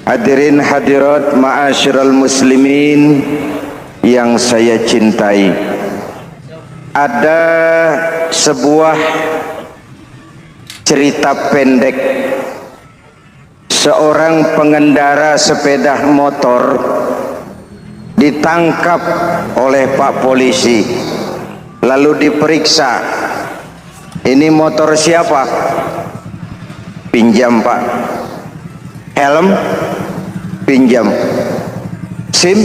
Hadirin hadirat ma'asyiral muslimin yang saya cintai, ada sebuah cerita pendek. Seorang pengendara sepeda motor ditangkap oleh Pak Polisi, lalu diperiksa. Ini motor siapa? Pinjam Pak. Helm? Pinjam. SIM?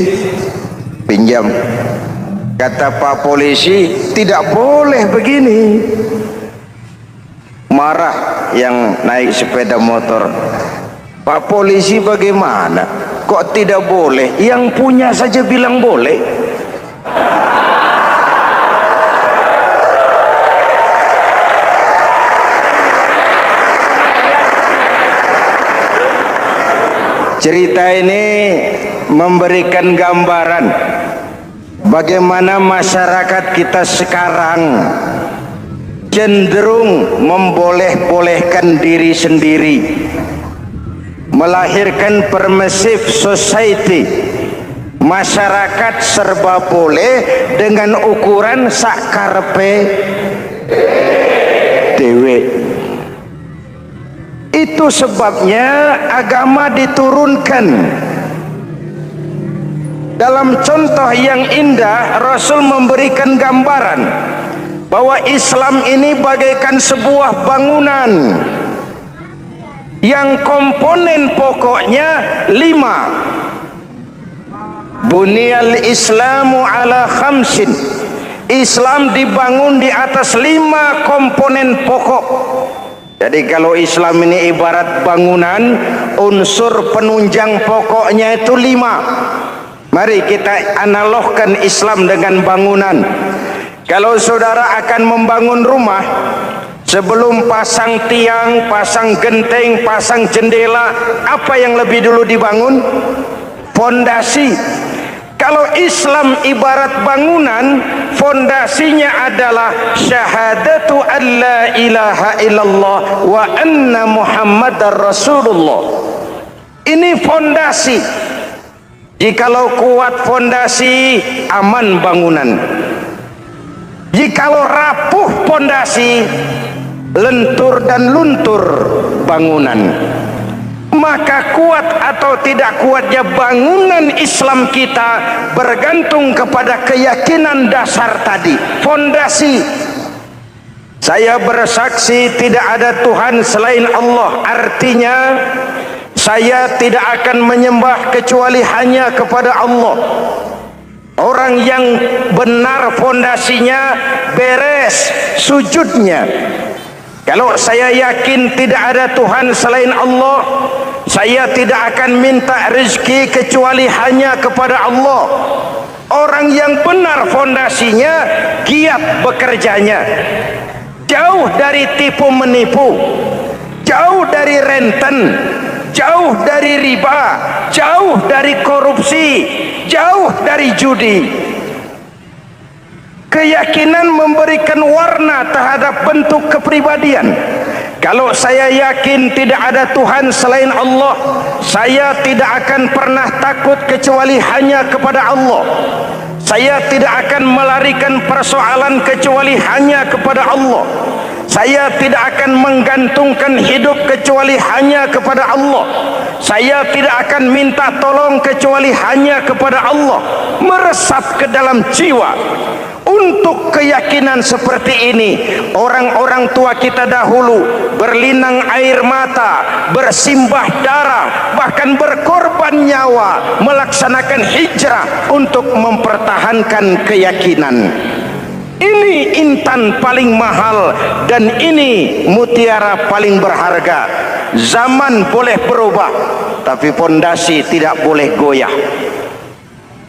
Pinjam. Kata Pak Polisi, tidak boleh begini. Marah yang naik sepeda motor. Pak Polisi bagaimana? Kok tidak boleh? Yang punya saja bilang boleh. Cerita ini memberikan gambaran bagaimana masyarakat kita sekarang cenderung memboleh-bolehkan diri sendiri, melahirkan permissive society. Masyarakat serba boleh dengan ukuran sakarpe dewe. Itu sebabnya agama diturunkan. Dalam contoh yang indah, Rasul memberikan gambaran bahwa Islam ini bagaikan sebuah bangunan yang komponen pokoknya 5. Bunyal Islamu ala khamsin. Islam dibangun di atas 5 komponen pokok. Jadi kalau Islam ini ibarat bangunan, unsur penunjang pokoknya itu 5. Mari kita analogkan Islam dengan bangunan. Kalau saudara akan membangun rumah, sebelum pasang tiang, pasang genteng, pasang jendela, apa yang lebih dulu dibangun? Fondasi. Kalau Islam ibarat bangunan, fondasinya adalah syahadatu an la ilaha illallah wa anna muhammadar rasulullah. Ini fondasi. Jikalau kuat fondasi, aman bangunan. Jikalau rapuh fondasi, lentur dan luntur bangunan. Maka kuat atau tidak kuatnya bangunan Islam kita bergantung kepada keyakinan dasar tadi, fondasi. Saya bersaksi tidak ada Tuhan selain Allah, artinya saya tidak akan menyembah kecuali hanya kepada Allah. Orang yang benar fondasinya beres sujudnya. Kalau saya yakin tidak ada Tuhan selain Allah, saya tidak akan minta rezeki kecuali hanya kepada Allah. Orang yang benar fondasinya, giat bekerjanya, jauh dari tipu menipu, jauh dari renten, jauh dari riba, jauh dari korupsi, jauh dari judi. Keyakinan memberikan warna terhadap bentuk kepribadian. Kalau saya yakin tidak ada Tuhan selain Allah, saya tidak akan pernah takut kecuali hanya kepada Allah. Saya tidak akan melarikan persoalan kecuali hanya kepada Allah. Saya tidak akan menggantungkan hidup kecuali hanya kepada Allah. Saya tidak akan minta tolong kecuali hanya kepada Allah. Meresap ke dalam jiwa. Untuk keyakinan seperti ini, orang-orang tua kita dahulu berlinang air mata, bersimbah darah, bahkan berkorban nyawa, melaksanakan hijrah untuk mempertahankan keyakinan. Ini intan paling mahal dan ini mutiara paling berharga. Zaman boleh berubah, tapi fondasi tidak boleh goyah.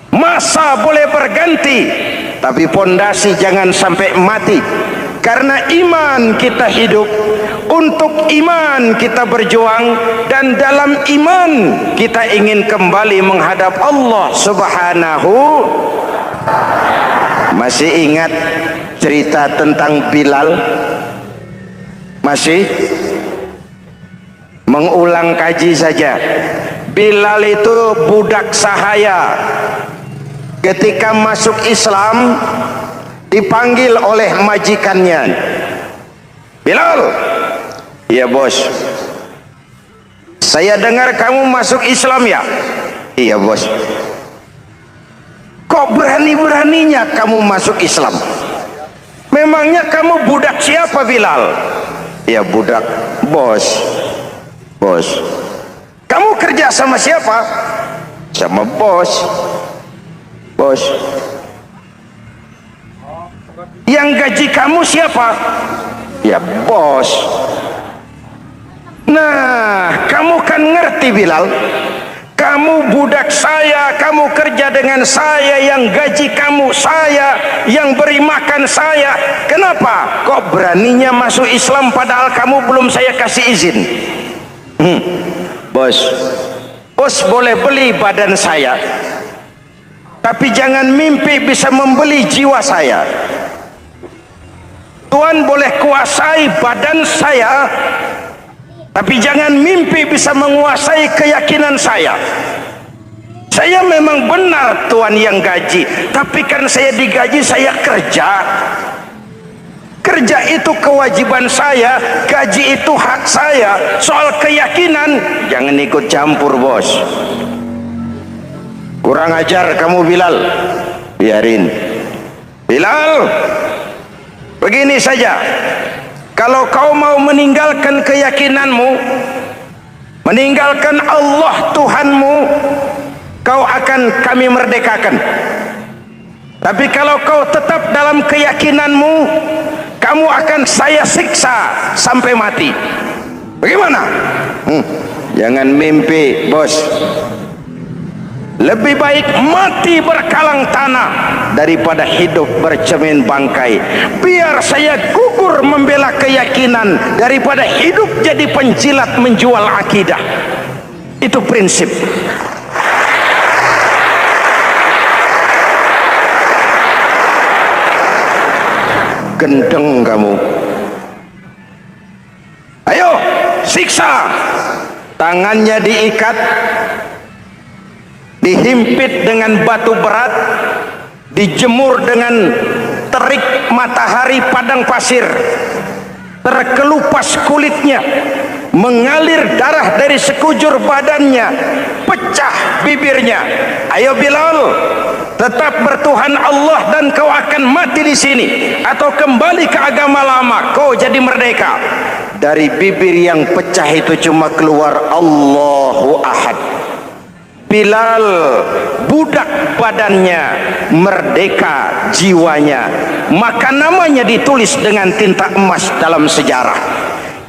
Masa boleh berganti, tapi fondasi jangan sampai mati. Karena iman kita hidup, untuk iman kita berjuang, dan dalam iman kita ingin kembali menghadap Allah Subhanahu. Masih ingat cerita tentang Bilal? Masih? Mengulang kaji saja. Bilal itu budak sahaya. Ketika masuk Islam dipanggil oleh majikannya, Bilal. Iya bos. Saya dengar kamu masuk Islam ya? Iya bos. Kok berani-beraninya kamu masuk Islam? Memangnya kamu budak siapa Bilal? Ya budak bos. Bos. Kamu kerja sama siapa? Sama bos. Bos. Yang gaji kamu siapa? Ya bos. Nah, kamu kan ngerti Bilal, kamu budak saya, kamu kerja dengan saya, yang gaji kamu saya, yang beri makan saya. Kenapa kok beraninya masuk Islam padahal kamu belum saya kasih izin? Bos, bos boleh beli badan saya, tapi jangan mimpi bisa membeli jiwa saya. Tuhan boleh kuasai badan saya, tapi jangan mimpi bisa menguasai keyakinan saya. Saya memang benar Tuhan yang gaji, tapi kan saya digaji, saya kerja. Kerja itu kewajiban saya, gaji itu hak saya. Soal keyakinan jangan ikut campur bos. Kurang ajar kamu Bilal. Biarin Bilal. Begini saja, kalau kau mau meninggalkan keyakinanmu, meninggalkan Allah Tuhanmu, kau akan kami merdekakan. Tapi kalau kau tetap dalam keyakinanmu, kamu akan saya siksa sampai mati. Bagaimana? Jangan mimpi bos. Lebih baik mati berkalang tanah daripada hidup bercermin bangkai. Biar saya gugur membela keyakinan daripada hidup jadi penjilat menjual akidah. Itu prinsip. Gendeng kamu. Ayo siksa. Tangannya diikat, dihimpit dengan batu berat, dijemur dengan terik matahari padang pasir, terkelupas kulitnya, mengalir darah dari sekujur badannya, pecah bibirnya. Ayo Bilal, tetap bertuhan Allah dan kau akan mati di sini, atau kembali ke agama lama, kau jadi merdeka. Dari bibir yang pecah itu cuma keluar Allahu Ahad. Bilal budak badannya, merdeka jiwanya, maka namanya ditulis dengan tinta emas dalam sejarah.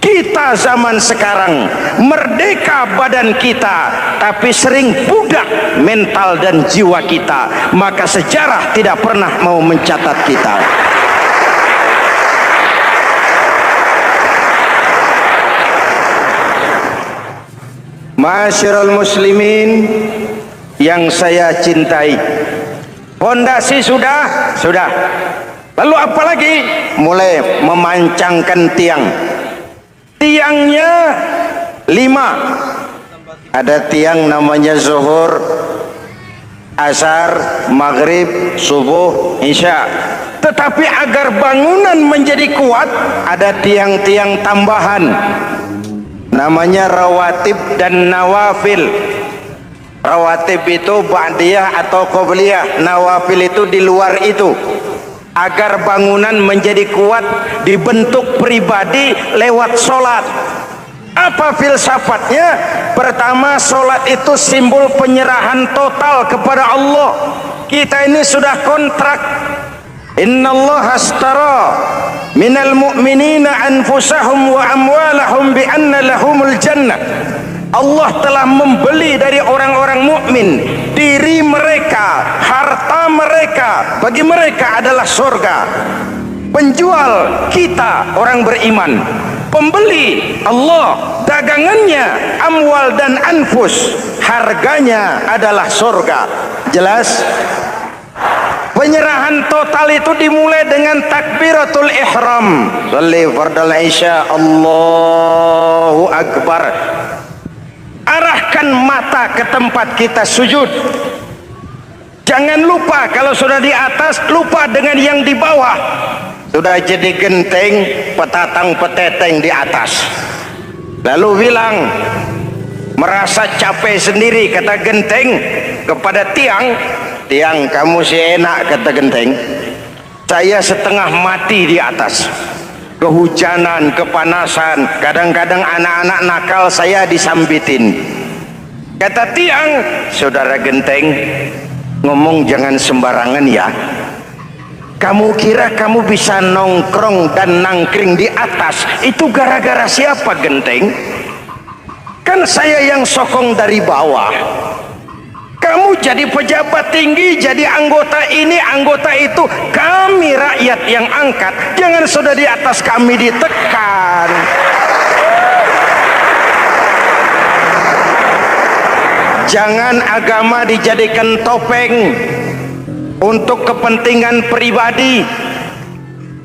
Kita zaman sekarang merdeka badan kita, tapi sering budak mental dan jiwa kita, maka sejarah tidak pernah mau mencatat kita. Masyarul muslimin yang saya cintai, fondasi sudah. Lalu apa lagi? Mulai memancangkan tiang. Tiangnya 5. Ada tiang namanya zuhur, asar, maghrib, subuh, isya. Tetapi agar bangunan menjadi kuat, ada tiang-tiang tambahan, namanya rawatib dan nawafil. Rawatib itu ba'diyah atau qobliyah, nawafil itu di luar itu. Agar bangunan menjadi kuat, dibentuk pribadi lewat solat. Apa filsafatnya? Pertama, solat itu simbol penyerahan total kepada Allah. Kita ini sudah kontrak. Innallaha astara minal mu'minina anfusahum wa amwalahum bi anna lahumul jannah. Allah telah membeli dari orang-orang mukmin diri mereka, harta mereka, bagi mereka adalah surga. Penjual kita orang beriman, pembeli Allah, dagangannya amwal dan anfus, harganya adalah surga. Jelas? Penyerahan total itu dimulai dengan takbiratul ihram. Shalli fardal isya, Allahu akbar. Arahkan mata ke tempat kita sujud. Jangan lupa kalau sudah di atas, lupa dengan yang di bawah. Sudah jadi genteng, petatang peteteng di atas. Lalu bilang, merasa capek sendiri, kata genteng kepada tiang. Tiang, kamu si enak, kata genteng. Saya setengah mati di atas. Kehujanan, kepanasan, kadang-kadang anak-anak nakal saya disambitin. Kata tiang, saudara genteng, ngomong jangan sembarangan ya. Kamu kira kamu bisa nongkrong dan nangkring di atas, itu gara-gara siapa genteng? Kan saya yang sokong dari bawah. Kamu jadi pejabat tinggi, jadi anggota ini, anggota itu. Kami rakyat yang angkat. Jangan sudah di atas kami ditekan. Jangan agama dijadikan topeng untuk kepentingan pribadi.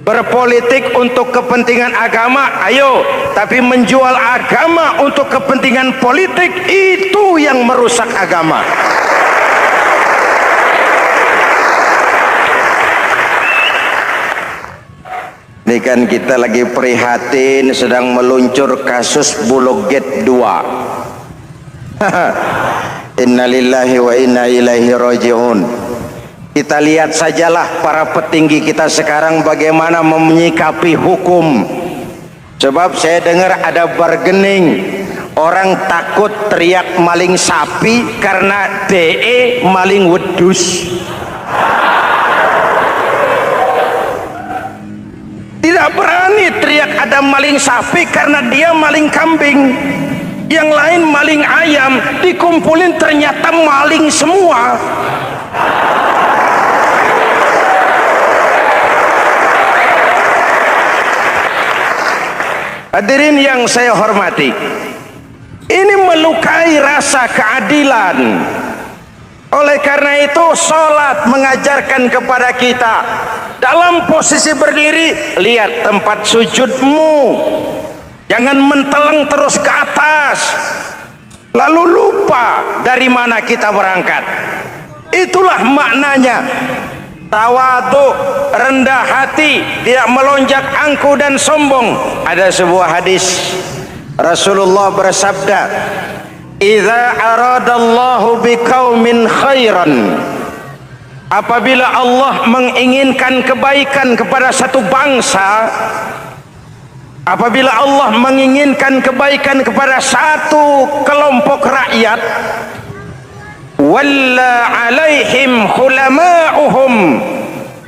Berpolitik untuk kepentingan agama, ayo. Tapi menjual agama untuk kepentingan politik, itu yang merusak agama. Ini kan kita lagi prihatin, sedang meluncur kasus Bulog Gate 2. Innalillahi wa inna ilaihi raji'un. Kita lihat sajalah para petinggi kita sekarang bagaimana menyikapi hukum. Sebab saya dengar ada bargaining, orang takut teriak maling sapi karena DE maling wedus. Tidak berani teriak ada maling sapi karena dia maling kambing. Yang lain maling ayam, dikumpulin ternyata maling semua. Hadirin yang saya hormati, ini melukai rasa keadilan. Oleh karena itu, sholat mengajarkan kepada kita, dalam posisi berdiri, lihat tempat sujudmu. Jangan menteleng terus ke atas, lalu lupa dari mana kita berangkat. Itulah maknanya tawadhu, rendah hati, tidak melonjak angku dan sombong. Ada sebuah hadis Rasulullah bersabda, "Idza aradallahu biqaumin khairan." Apabila Allah menginginkan kebaikan kepada satu bangsa, apabila Allah menginginkan kebaikan kepada satu kelompok rakyat, walla alaihim hulama'uhum,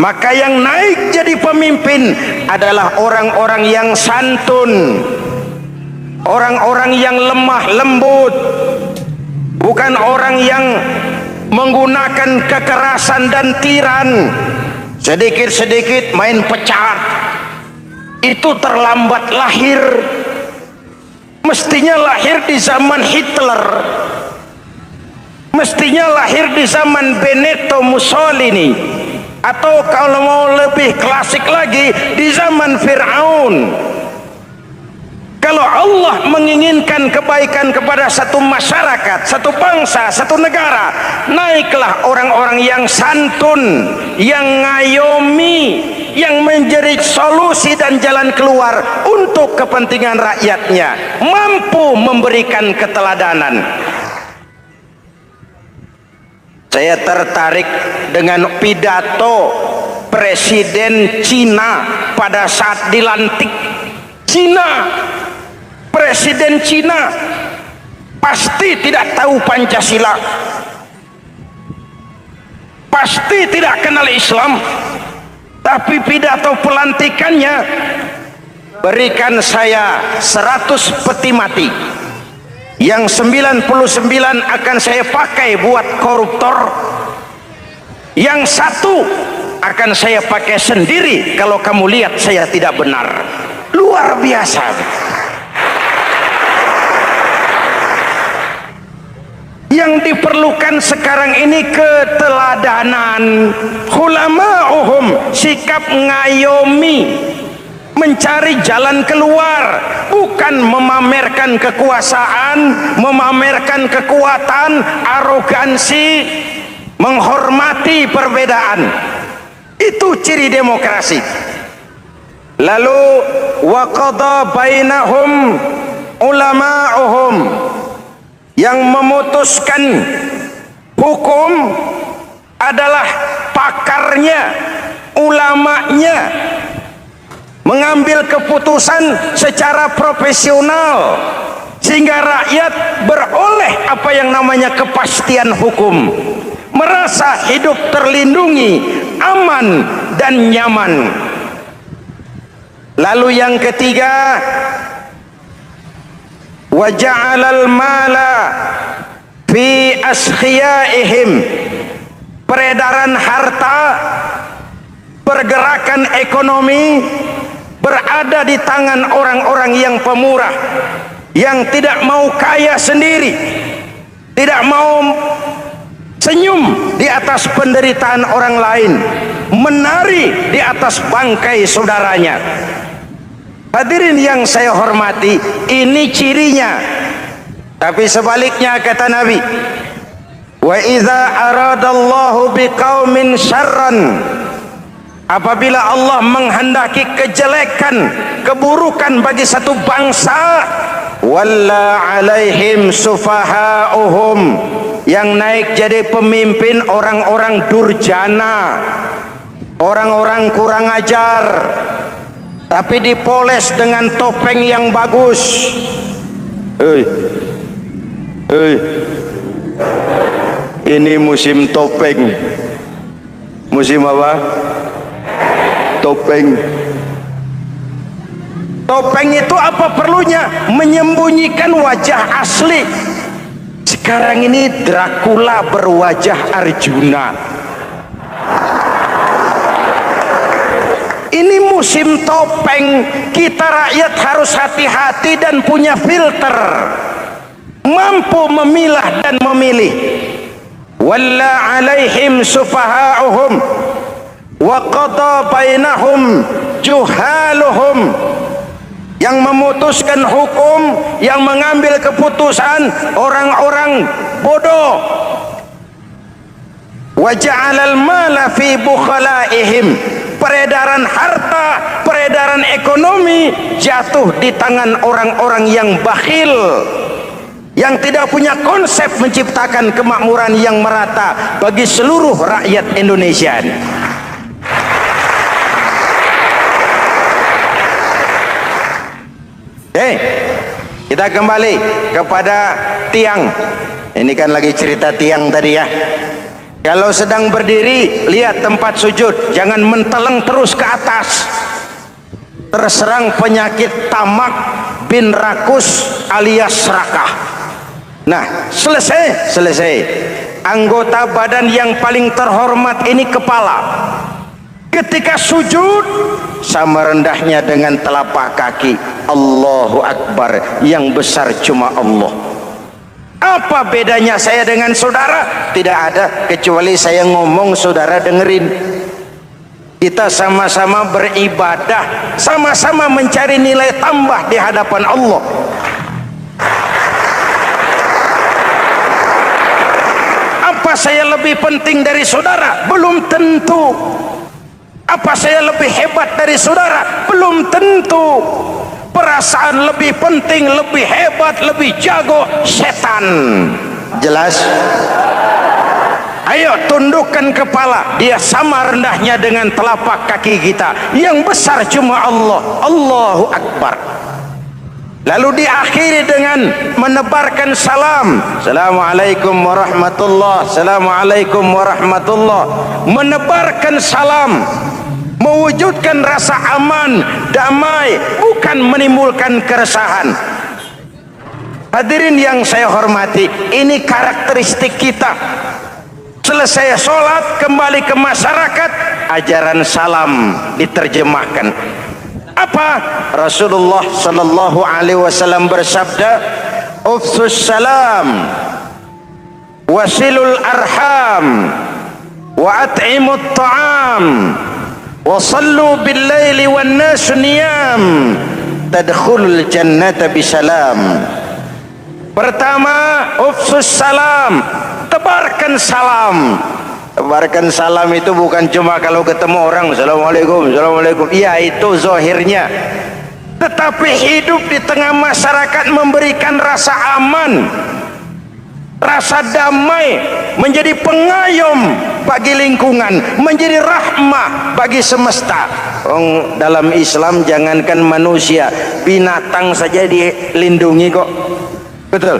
maka yang naik jadi pemimpin adalah orang-orang yang santun, orang-orang yang lemah lembut, bukan orang yang menggunakan kekerasan dan tiran. Sedikit-sedikit main pecat, itu terlambat lahir. Mestinya lahir di zaman Hitler, mestinya lahir di zaman Benito Mussolini, atau kalau mau lebih klasik lagi, di zaman Fir'aun. Kalau Allah menginginkan kebaikan kepada satu masyarakat, satu bangsa, satu negara, naiklah orang-orang yang santun, yang ngayomi, yang menjadi solusi dan jalan keluar untuk kepentingan rakyatnya, mampu memberikan keteladanan. Saya tertarik dengan pidato Presiden Cina pada saat dilantik. Cina, Presiden Cina pasti tidak tahu Pancasila, pasti tidak kenal Islam, tapi pidato pelantikannya, berikan saya 100 peti mati, yang 99 akan saya pakai buat koruptor, yang satu akan saya pakai sendiri kalau kamu lihat saya tidak benar. Luar biasa. Yang diperlukan sekarang ini keteladanan, hulama'uhum, sikap ngayomi, mencari jalan keluar, bukan memamerkan kekuasaan, memamerkan kekuatan, arogansi, menghormati perbedaan. Itu ciri demokrasi. Lalu wa qada bainahum ulama'uhum, yang memutuskan hukum adalah pakarnya, ulamanya, mengambil keputusan secara profesional sehingga rakyat beroleh apa yang namanya kepastian hukum, merasa hidup terlindungi, aman dan nyaman. Lalu yang ketiga, wa ja'alal mala fi askhiyaihim, peredaran harta, pergerakan ekonomi berada di tangan orang-orang yang pemurah, yang tidak mau kaya sendiri, tidak mau senyum di atas penderitaan orang lain, menari di atas bangkai saudaranya. Hadirin yang saya hormati, ini cirinya. Tapi sebaliknya kata Nabi, wa idza aradallahu biqaumin syarran, apabila Allah menghendaki kejelekan, keburukan bagi satu bangsa, walla alaihim sufahauhum, yang naik jadi pemimpin orang-orang durjana, orang-orang kurang ajar, tapi dipoles dengan topeng yang bagus. Ini musim topeng. Musim apa? Topeng. Topeng itu apa perlunya? Menyembunyikan wajah asli. Sekarang ini Dracula berwajah Arjuna. Ini musim topeng. Kita rakyat harus hati-hati dan punya filter, mampu memilah dan memilih. Walla alaihim sufahauhum wa qada bainahum juhaluhum, yang memutuskan hukum, yang mengambil keputusan orang-orang bodoh. Wa ja'alal mala fi bukhalaihim, peredaran harta, peredaran ekonomi jatuh di tangan orang-orang yang bakhil, yang tidak punya konsep menciptakan kemakmuran yang merata bagi seluruh rakyat Indonesia. Kita kembali kepada tiang. Ini kan lagi cerita tiang tadi ya. Kalau sedang berdiri, lihat tempat sujud, jangan menteleng terus ke atas. Terserang penyakit tamak bin rakus alias serakah. Nah, selesai. Anggota badan yang paling terhormat ini kepala. Ketika sujud, sama rendahnya dengan telapak kaki. Allahu Akbar, yang besar cuma Allah. Apa bedanya saya dengan saudara? Tidak ada, kecuali saya ngomong saudara dengerin. Kita sama-sama beribadah, sama-sama mencari nilai tambah di hadapan Allah. Apa saya lebih penting dari saudara? Belum tentu. Apa saya lebih hebat dari saudara? Belum tentu. Perasaan lebih penting, lebih hebat, lebih jago setan. Jelas? Ayo tundukkan kepala, dia sama rendahnya dengan telapak kaki kita. Yang besar cuma Allah. Allahu Akbar. Lalu diakhiri dengan menebarkan salam. Assalamualaikum warahmatullahi. Assalamualaikum warahmatullahi. Menebarkan salam, mewujudkan rasa aman, damai, bukan menimbulkan keresahan. Hadirin yang saya hormati, ini karakteristik kita. Selesai sholat, kembali ke masyarakat, ajaran salam diterjemahkan. Apa? Rasulullah sallallahu alaihi wasallam bersabda, "Ufsus salam, wasilul arham, wa at'imut ta'am, wa sallu bil laili wan nas niyam tadkhulul jannata bisalam. Pertama, ufsus salam, tebarkan salam. Tebarkan salam itu bukan cuma kalau ketemu orang assalamualaikum, assalamualaikum. Iya, itu zahirnya. Tetapi hidup di tengah masyarakat memberikan rasa aman, rasa damai, menjadi pengayom bagi lingkungan, menjadi rahmah bagi semesta. Dalam Islam jangankan manusia, binatang saja dilindungi kok. Betul?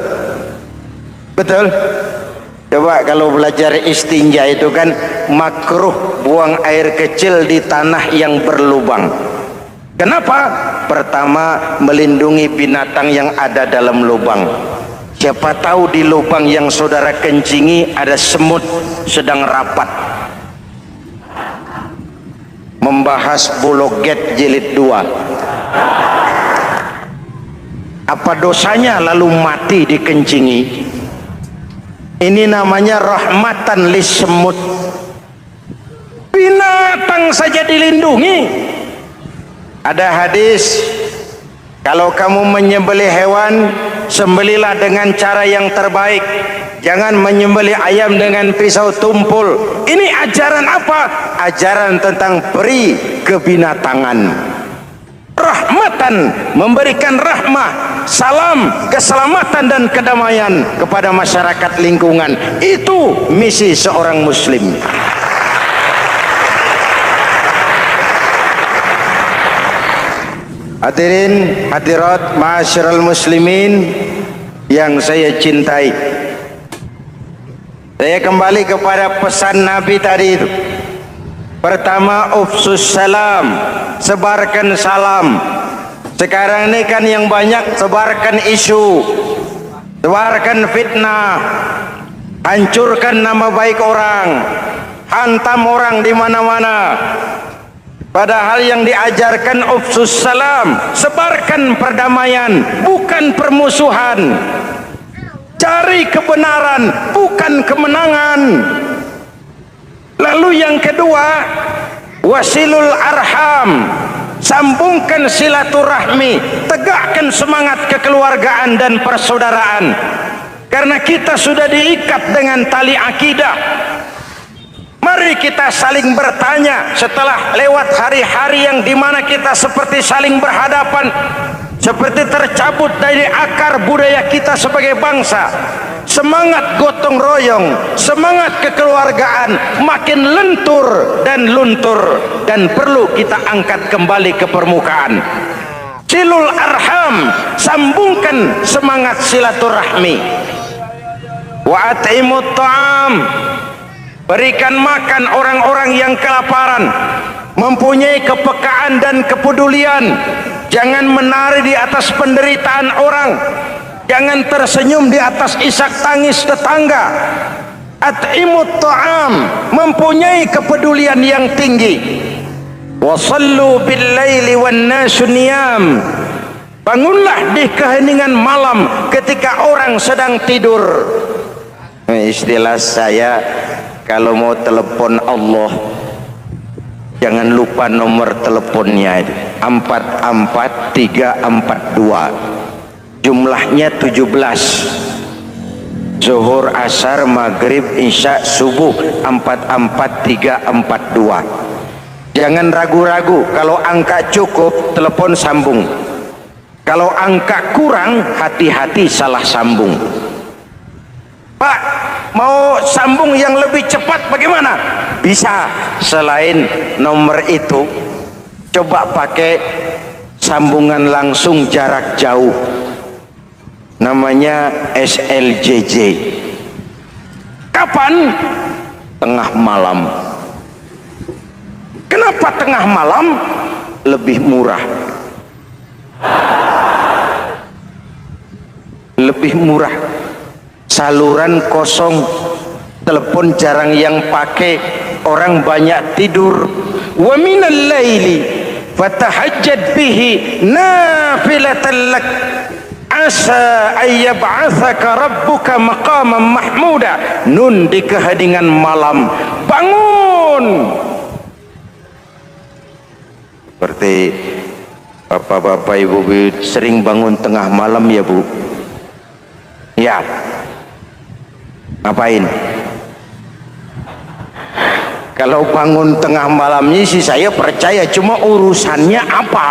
Betul? Coba kalau belajar istinja itu kan makruh buang air kecil di tanah yang berlubang. Kenapa? Pertama, melindungi binatang yang ada dalam lubang. Siapa tahu di lubang yang saudara kencingi ada semut sedang rapat. Membahas Bologet jilid 2. Apa dosanya lalu mati dikencingi? Ini namanya rahmatan lis semut. Binatang saja dilindungi. Ada hadis, kalau kamu menyembelih hewan, sembelilah dengan cara yang terbaik. Jangan menyembelih ayam dengan pisau tumpul. Ini ajaran apa? Ajaran tentang peri kebinatangan. Rahmatan, memberikan rahmah, salam, keselamatan dan kedamaian kepada masyarakat lingkungan. Itu misi seorang muslim. Hadirin hadirat ma'asyiral muslimin yang saya cintai, saya kembali kepada pesan Nabi tadi itu. Pertama, ufsus salam, sebarkan salam. Sekarang ini kan yang banyak sebarkan isu, sebarkan fitnah, hancurkan nama baik orang, hantam orang di mana-mana. Padahal yang diajarkan ufsus salam, sebarkan perdamaian, bukan permusuhan. Cari kebenaran, bukan kemenangan. Lalu yang kedua, wasilul arham, sambungkan silaturahmi, tegakkan semangat kekeluargaan dan persaudaraan. Karena kita sudah diikat dengan tali akidah. Mari kita saling bertanya setelah lewat hari-hari yang dimana kita seperti saling berhadapan, seperti tercabut dari akar budaya kita sebagai bangsa. Semangat gotong royong, semangat kekeluargaan makin lentur dan luntur, dan perlu kita angkat kembali ke permukaan. Silul arham, sambungkan semangat silaturahmi. Wa at'imut ta'am, berikan makan orang-orang yang kelaparan, mempunyai kepekaan dan kepedulian. Jangan menari di atas penderitaan orang, jangan tersenyum di atas isak tangis tetangga. At'imut ta'am, mempunyai kepedulian yang tinggi. Wa sallu bil laili wan nasu niyam, bangunlah di keheningan malam ketika orang sedang tidur. Istilah saya, kalau mau telepon Allah, jangan lupa nomor teleponnya itu 44342. Jumlahnya 17. Zuhur, asar, maghrib, isya, subuh 44342. Jangan ragu-ragu, kalau angka cukup telepon sambung. Kalau angka kurang, hati-hati salah sambung. Pak, mau sambung yang lebih cepat bagaimana? Bisa, selain nomor itu coba pakai sambungan langsung jarak jauh, namanya SLJJ. Kapan? Tengah malam. Kenapa tengah malam? Lebih murah. Lebih murah. Saluran kosong, telepon jarang yang pakai, orang banyak tidur. Wa minal laili fatahajjad bihi nafilatan lak asa ayyab'atsaka rabbuka maqaman mahmuda. Nun, di keheningan malam bangun, Seperti bapak-bapak ibu sering bangun tengah malam ya Bu? Ya. Ngapain? Kalau bangun tengah malamnya sih saya percaya, cuma urusannya apa?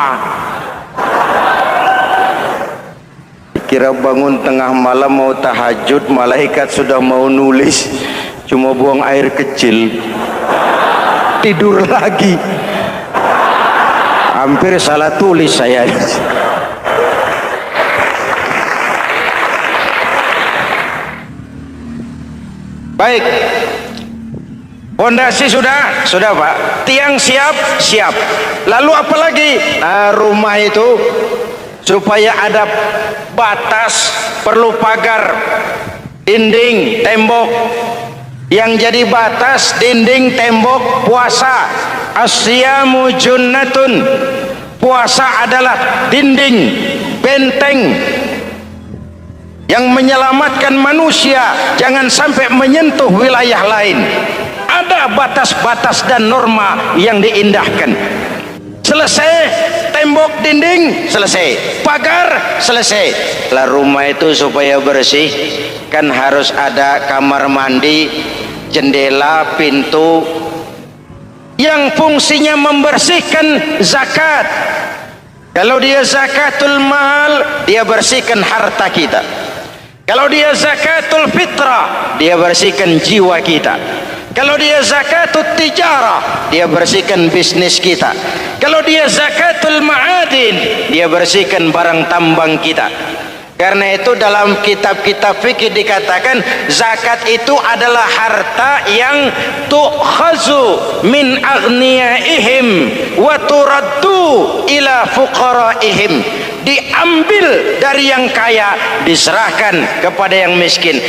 Kira bangun tengah malam mau tahajud, malaikat sudah mau nulis, cuma buang air kecil, tidur lagi. Hampir salah tulis saya. Baik, fondasi sudah Pak, tiang siap. Lalu apa lagi? Rumah itu supaya ada batas, perlu pagar, dinding, tembok. Yang jadi batas, dinding, tembok, puasa. Asyamu junnatun, puasa adalah dinding, benteng yang menyelamatkan manusia jangan sampai menyentuh wilayah lain. Ada batas-batas dan norma yang diindahkan. Selesai tembok, dinding, selesai pagar, selesai. Lah rumah itu supaya bersih kan harus ada kamar mandi, jendela, pintu yang fungsinya membersihkan zakat. Kalau dia zakatul mal, dia bersihkan harta kita. Kalau dia zakatul fitrah, dia bersihkan jiwa kita. Kalau dia zakatul tijarah, dia bersihkan bisnis kita. Kalau dia zakatul ma'adin, dia bersihkan barang tambang kita. Karena itu dalam kitab-kitab fikih dikatakan zakat itu adalah harta yang tu'khazu min aghniyaihim wa turaddu ila fuqaraihim. Diambil dari yang kaya, diserahkan kepada yang miskin.